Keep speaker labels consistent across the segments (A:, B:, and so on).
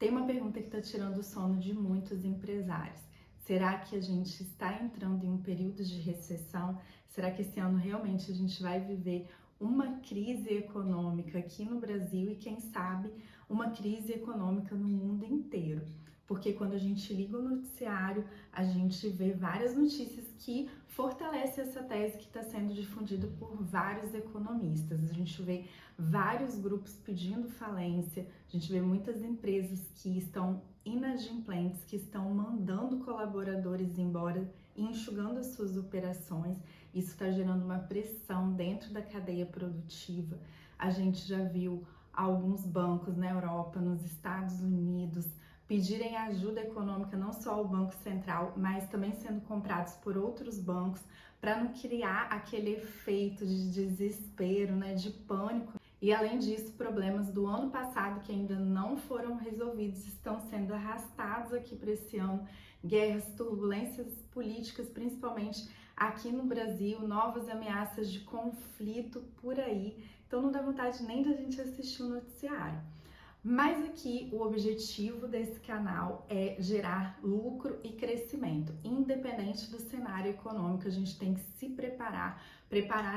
A: Tem uma pergunta que está tirando o sono de muitos empresários. Será que a gente está entrando em um período de recessão? Será que esse ano realmente a gente vai viver uma crise econômica aqui no Brasil e, quem sabe, uma crise econômica no mundo inteiro? Porque quando a gente liga o noticiário, a gente vê várias notícias que fortalecem essa tese que está sendo difundida por vários economistas. A gente vê vários grupos pedindo falência, a gente vê muitas empresas que estão inadimplentes, que estão mandando colaboradores embora e enxugando as suas operações. Isso está gerando uma pressão dentro da cadeia produtiva. A gente já viu alguns bancos na Europa, nos Estados Unidos, pedirem ajuda econômica, não só ao Banco Central, mas também sendo comprados por outros bancos, para não criar aquele efeito de desespero, né, de pânico. E além disso, problemas do ano passado que ainda não foram resolvidos estão sendo arrastados aqui para esse ano. Guerras, turbulências políticas, principalmente aqui no Brasil, novas ameaças de conflito por aí. Então não dá vontade nem da gente assistir o noticiário. Mas aqui o objetivo desse canal é gerar lucro e crescimento. Independente do cenário econômico, a gente tem que se preparar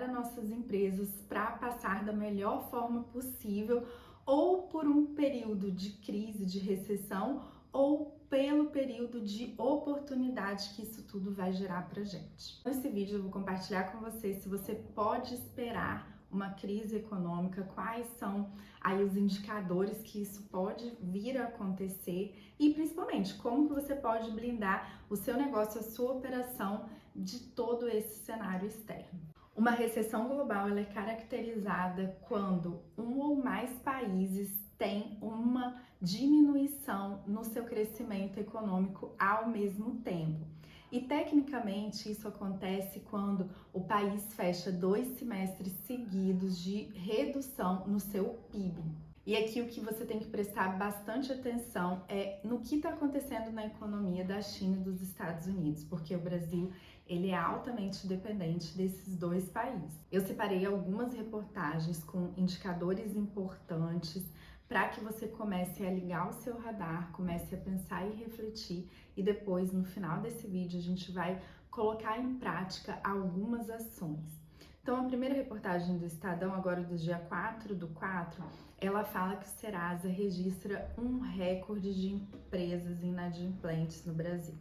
A: as nossas empresas para passar da melhor forma possível, ou por um período de crise, de recessão, ou pelo período de oportunidade que isso tudo vai gerar pra gente. Nesse vídeo eu vou compartilhar com você se você pode esperar uma crise econômica, quais são aí os indicadores que isso pode vir a acontecer e principalmente como que você pode blindar o seu negócio, a sua operação de todo esse cenário externo. Uma recessão global ela é caracterizada quando um ou mais países têm uma diminuição no seu crescimento econômico ao mesmo tempo. E tecnicamente isso acontece quando o país fecha 2 semestres seguidos de redução no seu PIB. E aqui o que você tem que prestar bastante atenção é no que está acontecendo na economia da China e dos Estados Unidos, porque o Brasil ele é altamente dependente desses dois países. Eu separei algumas reportagens com indicadores importantes para que você comece a ligar o seu radar, comece a pensar e refletir, e depois, no final desse vídeo, a gente vai colocar em prática algumas ações. Então, a primeira reportagem do Estadão, agora do dia 4/4, ela fala que o Serasa registra um recorde de empresas inadimplentes no Brasil.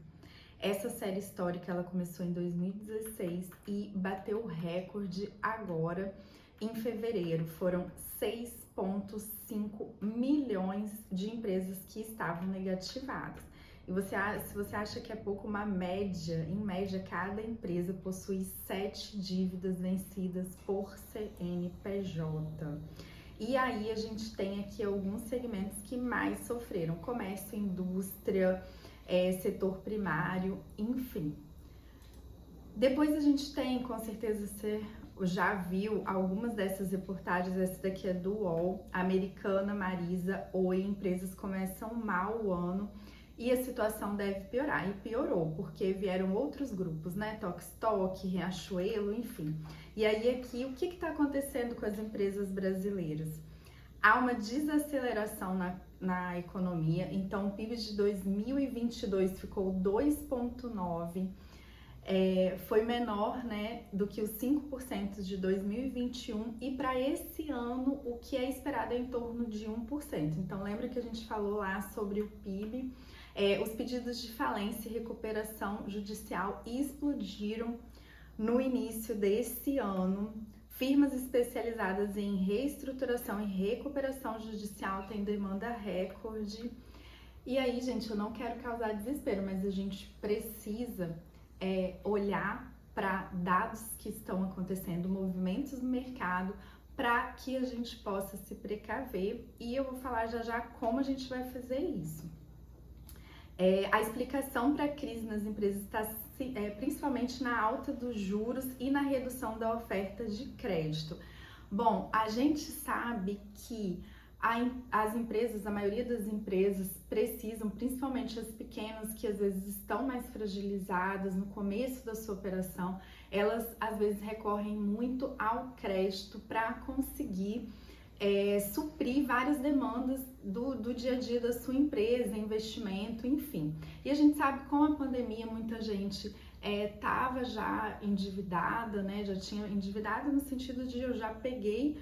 A: Essa série histórica, ela começou em 2016 e bateu o recorde agora em fevereiro. Foram 6,5 milhões de empresas que estavam negativadas. E se você acha que é pouco, uma média, em média, cada empresa possui 7 dívidas vencidas por CNPJ. E aí a gente tem aqui alguns segmentos que mais sofreram: comércio, indústria, setor primário, enfim. Depois a gente tem, com certeza você já viu algumas dessas reportagens, essa daqui é do UOL, Americana, Marisa, Oi, empresas começam mal o ano e a situação deve piorar. E piorou, porque vieram outros grupos, né? Tokstok, Riachuelo, enfim. E aí aqui, o que está acontecendo com as empresas brasileiras? Há uma desaceleração na economia, então o PIB de 2022 ficou 2,9%, foi menor, né, do que os 5% de 2021, e para esse ano o que é esperado é em torno de 1%. Então lembra que a gente falou lá sobre o PIB, os pedidos de falência e recuperação judicial explodiram no início desse ano. Firmas especializadas em reestruturação e recuperação judicial têm demanda recorde. E aí, gente, eu não quero causar desespero, mas a gente precisa olhar para dados que estão acontecendo, movimentos no mercado, para que a gente possa se precaver. E eu vou falar já como a gente vai fazer isso. A explicação para a crise nas empresas está principalmente na alta dos juros e na redução da oferta de crédito. Bom, a gente sabe que as empresas, a maioria das empresas precisam, principalmente as pequenas, que às vezes estão mais fragilizadas no começo da sua operação, elas às vezes recorrem muito ao crédito para conseguir suprir várias demandas do dia a dia da sua empresa, investimento, enfim. E a gente sabe que com a pandemia muita gente estava já endividada, né? Já tinha endividada no sentido de eu já peguei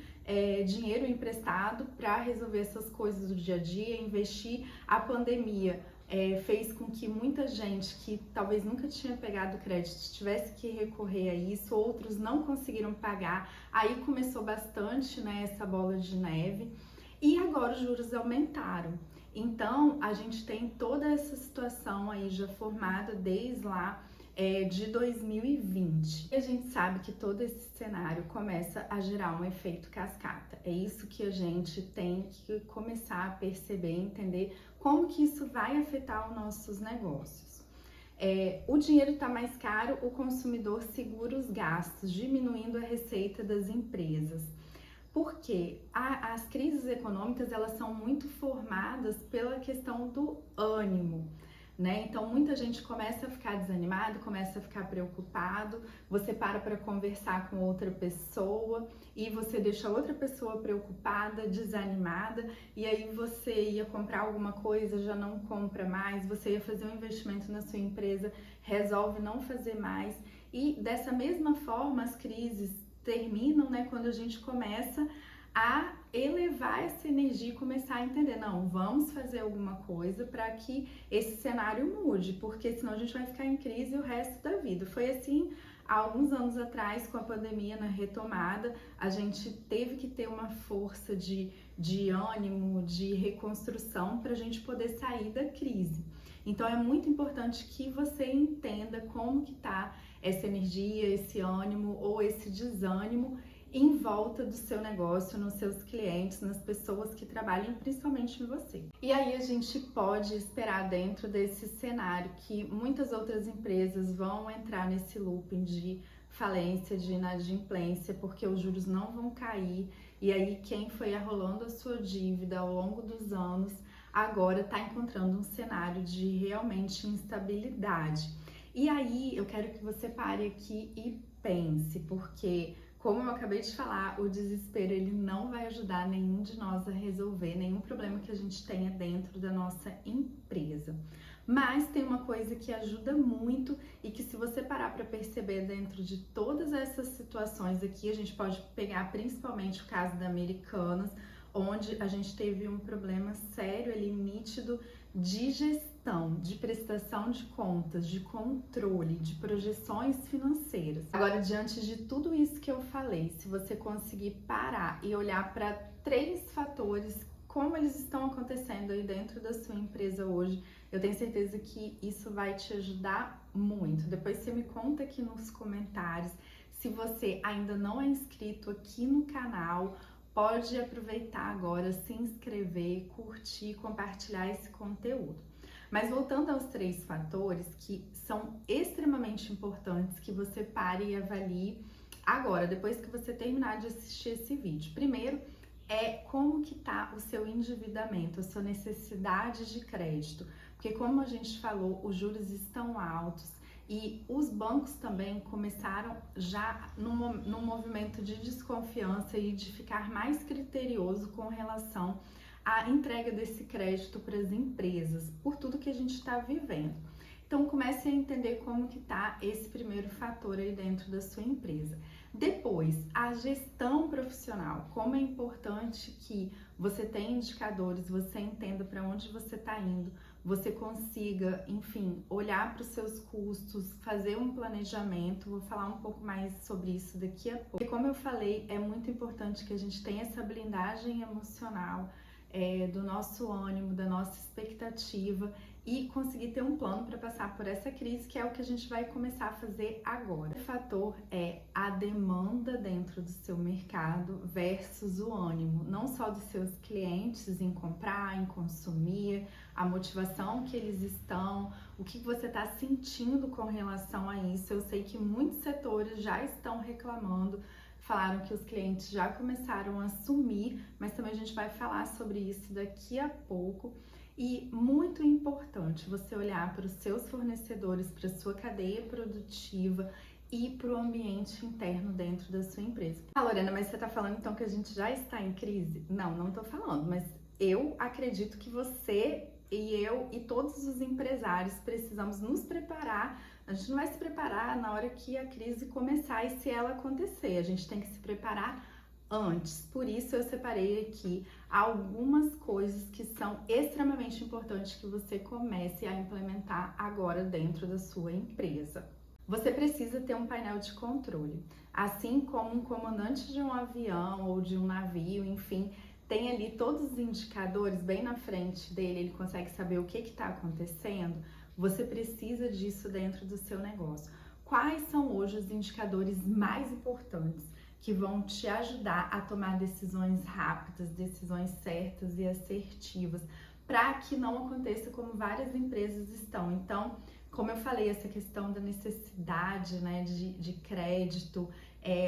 A: dinheiro emprestado para resolver essas coisas do dia a dia, investir. A pandemia fez com que muita gente que talvez nunca tinha pegado crédito tivesse que recorrer a isso, outros não conseguiram pagar, aí começou bastante, né, essa bola de neve, e agora os juros aumentaram. Então, a gente tem toda essa situação aí já formada desde lá de 2020. E a gente sabe que todo esse cenário começa a gerar um efeito cascata. É isso que a gente tem que começar a perceber e entender como que isso vai afetar os nossos negócios. O dinheiro está mais caro, o consumidor segura os gastos, diminuindo a receita das empresas. Porque as crises econômicas, elas são muito formadas pela questão do ânimo, né? Então muita gente começa a ficar desanimado, começa a ficar preocupado, você para conversar com outra pessoa e você deixa outra pessoa preocupada, desanimada, e aí você ia comprar alguma coisa, já não compra mais, você ia fazer um investimento na sua empresa, resolve não fazer mais, e dessa mesma forma as crises terminam, né, quando a gente começa a elevar essa energia e começar a entender, não, vamos fazer alguma coisa para que esse cenário mude, porque senão a gente vai ficar em crise o resto da vida. Foi assim há alguns anos atrás, com a pandemia na retomada, a gente teve que ter uma força de ânimo, de reconstrução para a gente poder sair da crise. Então é muito importante que você entenda como que tá essa energia, esse ânimo ou esse desânimo em volta do seu negócio, nos seus clientes, nas pessoas que trabalham, principalmente em você. E aí a gente pode esperar dentro desse cenário que muitas outras empresas vão entrar nesse looping de falência, de inadimplência, porque os juros não vão cair, e aí quem foi arrolando a sua dívida ao longo dos anos agora está encontrando um cenário de realmente instabilidade. E aí eu quero que você pare aqui e pense, porque como eu acabei de falar, o desespero ele não vai ajudar nenhum de nós a resolver nenhum problema que a gente tenha dentro da nossa empresa. Mas tem uma coisa que ajuda muito e que se você parar para perceber dentro de todas essas situações aqui, a gente pode pegar principalmente o caso da Americanas, onde a gente teve um problema sério ali, nítido, de gestão, de prestação de contas, de controle, de projeções financeiras. Agora, diante de tudo isso que eu falei, se você conseguir parar e olhar para 3 fatores, como eles estão acontecendo aí dentro da sua empresa hoje, eu tenho certeza que isso vai te ajudar muito. Depois você me conta aqui nos comentários. Se você ainda não é inscrito aqui no canal, pode aproveitar agora, se inscrever, curtir, compartilhar esse conteúdo. Mas voltando aos 3 fatores que são extremamente importantes que você pare e avalie agora, depois que você terminar de assistir esse vídeo. Primeiro é como que tá o seu endividamento, a sua necessidade de crédito, porque como a gente falou, os juros estão altos. E os bancos também começaram já num movimento de desconfiança e de ficar mais criterioso com relação à entrega desse crédito para as empresas, por tudo que a gente está vivendo. Então comece a entender como que está esse primeiro fator aí dentro da sua empresa. Depois, a gestão profissional, como é importante que você tenha indicadores, você entenda para onde você está indo, você consiga, enfim, olhar para os seus custos, fazer um planejamento. Vou falar um pouco mais sobre isso daqui a pouco. E como eu falei, é muito importante que a gente tenha essa blindagem emocional do nosso ânimo, da nossa expectativa e conseguir ter um plano para passar por essa crise, que é o que a gente vai começar a fazer agora. O fator é a demanda dentro do seu mercado versus o ânimo, não só dos seus clientes em comprar, em consumir, a motivação que eles estão, o que você está sentindo com relação a isso. Eu sei que muitos setores já estão reclamando, falaram que os clientes já começaram a sumir, mas também a gente vai falar sobre isso daqui a pouco. E muito importante você olhar para os seus fornecedores, para a sua cadeia produtiva e para o ambiente interno dentro da sua empresa. Ah, Lorena, mas você está falando então que a gente já está em crise? Não, não estou falando, mas eu acredito que você e eu e todos os empresários precisamos nos preparar. A gente não vai se preparar na hora que a crise começar e se ela acontecer. A gente tem que se preparar antes. Por isso eu separei aqui algumas coisas que são extremamente importantes que você comece a implementar agora dentro da sua empresa. Você precisa ter um painel de controle, assim como um comandante de um avião ou de um navio, enfim, tem ali todos os indicadores bem na frente dele, ele consegue saber o que está acontecendo. Você precisa disso dentro do seu negócio. Quais são hoje os indicadores mais importantes que vão te ajudar a tomar decisões rápidas, decisões certas e assertivas, para que não aconteça como várias empresas estão? Então, como eu falei, essa questão da necessidade, né, de crédito,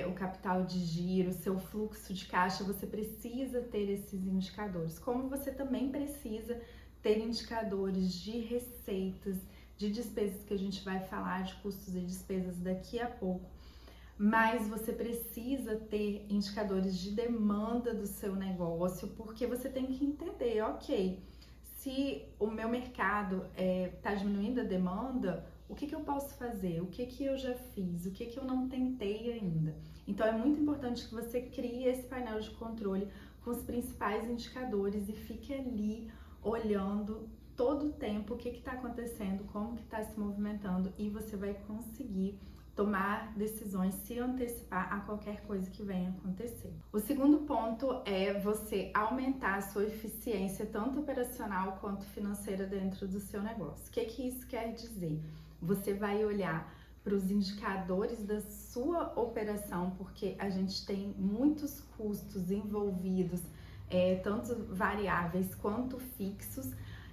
A: o capital de giro, seu fluxo de caixa, você precisa ter esses indicadores. Como você também precisa ter indicadores de receitas, de despesas, que a gente vai falar de custos e despesas daqui a pouco. Mas você precisa ter indicadores de demanda do seu negócio, porque você tem que entender, ok, se o meu mercado está diminuindo a demanda, o que eu posso fazer? O que eu já fiz? O que eu não tentei ainda? Então é muito importante que você crie esse painel de controle com os principais indicadores e fique ali olhando todo o tempo o que está acontecendo, como que está se movimentando, e você vai conseguir tomar decisões, se antecipar a qualquer coisa que venha acontecer. O segundo ponto é você aumentar a sua eficiência, tanto operacional quanto financeira, dentro do seu negócio. O que isso quer dizer? Você vai olhar para os indicadores da sua operação, porque a gente tem muitos custos envolvidos, tanto variáveis quanto fixos,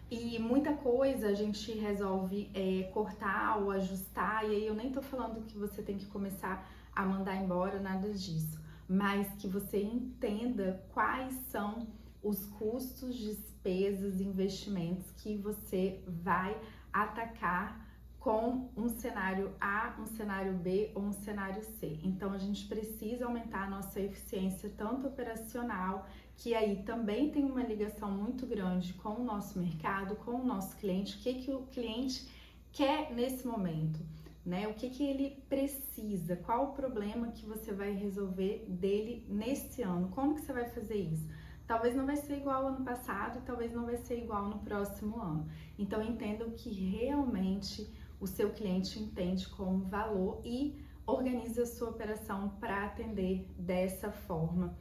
A: e muita coisa a gente resolve cortar ou ajustar, e aí eu nem tô falando que você tem que começar a mandar embora, nada disso, mas que você entenda quais são os custos, despesas, investimentos que você vai atacar com um cenário A, um cenário B ou um cenário C. Então a gente precisa aumentar a nossa eficiência, tanto operacional, que aí também tem uma ligação muito grande com o nosso mercado, com o nosso cliente, o que o cliente quer nesse momento, né? O que ele precisa, qual o problema que você vai resolver dele nesse ano, como que você vai fazer isso? Talvez não vai ser igual ao ano passado, talvez não vai ser igual no próximo ano. Então entenda o que realmente o seu cliente entende como valor e organize a sua operação para atender dessa forma,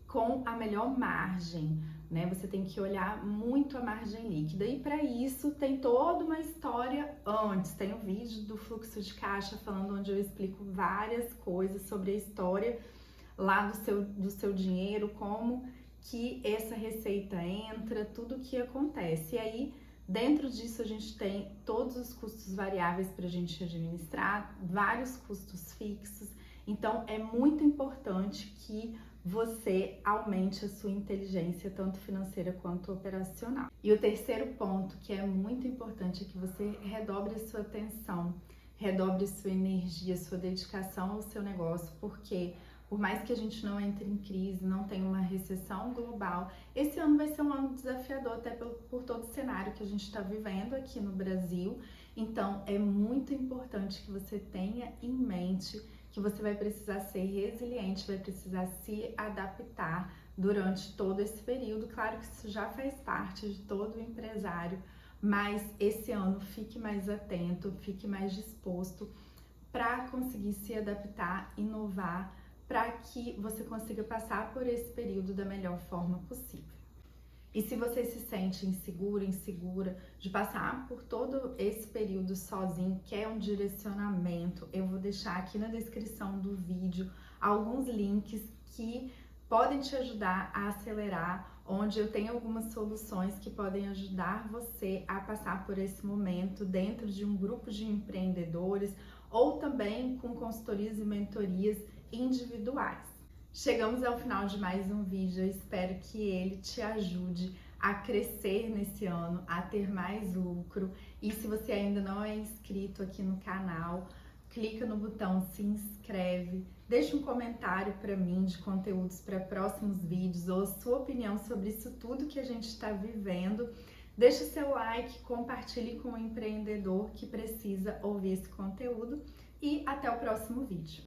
A: com a melhor margem, né? Você tem que olhar muito a margem líquida, e para isso tem toda uma história antes. Tem um vídeo do fluxo de caixa falando, onde eu explico várias coisas sobre a história lá do seu dinheiro, como que essa receita entra, tudo o que acontece. E aí, dentro disso, a gente tem todos os custos variáveis para a gente administrar, vários custos fixos. Então, é muito importante que você aumente a sua inteligência, tanto financeira quanto operacional. E o terceiro ponto, que é muito importante, é que você redobre a sua atenção, redobre a sua energia, a sua dedicação ao seu negócio, porque por mais que a gente não entre em crise, não tenha uma recessão global, esse ano vai ser um ano desafiador, até por todo o cenário que a gente está vivendo aqui no Brasil. Então, é muito importante que você tenha em mente que você vai precisar ser resiliente, vai precisar se adaptar durante todo esse período. Claro que isso já faz parte de todo empresário, mas esse ano fique mais atento, fique mais disposto para conseguir se adaptar, inovar, para que você consiga passar por esse período da melhor forma possível. E se você se sente inseguro, insegura de passar por todo esse período sozinho, quer um direcionamento, eu vou deixar aqui na descrição do vídeo alguns links que podem te ajudar a acelerar, onde eu tenho algumas soluções que podem ajudar você a passar por esse momento dentro de um grupo de empreendedores, ou também com consultorias e mentorias individuais. Chegamos ao final de mais um vídeo, eu espero que ele te ajude a crescer nesse ano, a ter mais lucro. E se você ainda não é inscrito aqui no canal, clica no botão se inscreve, deixa um comentário para mim de conteúdos para próximos vídeos ou a sua opinião sobre isso tudo que a gente está vivendo. Deixa seu like, compartilhe com o empreendedor que precisa ouvir esse conteúdo e até o próximo vídeo.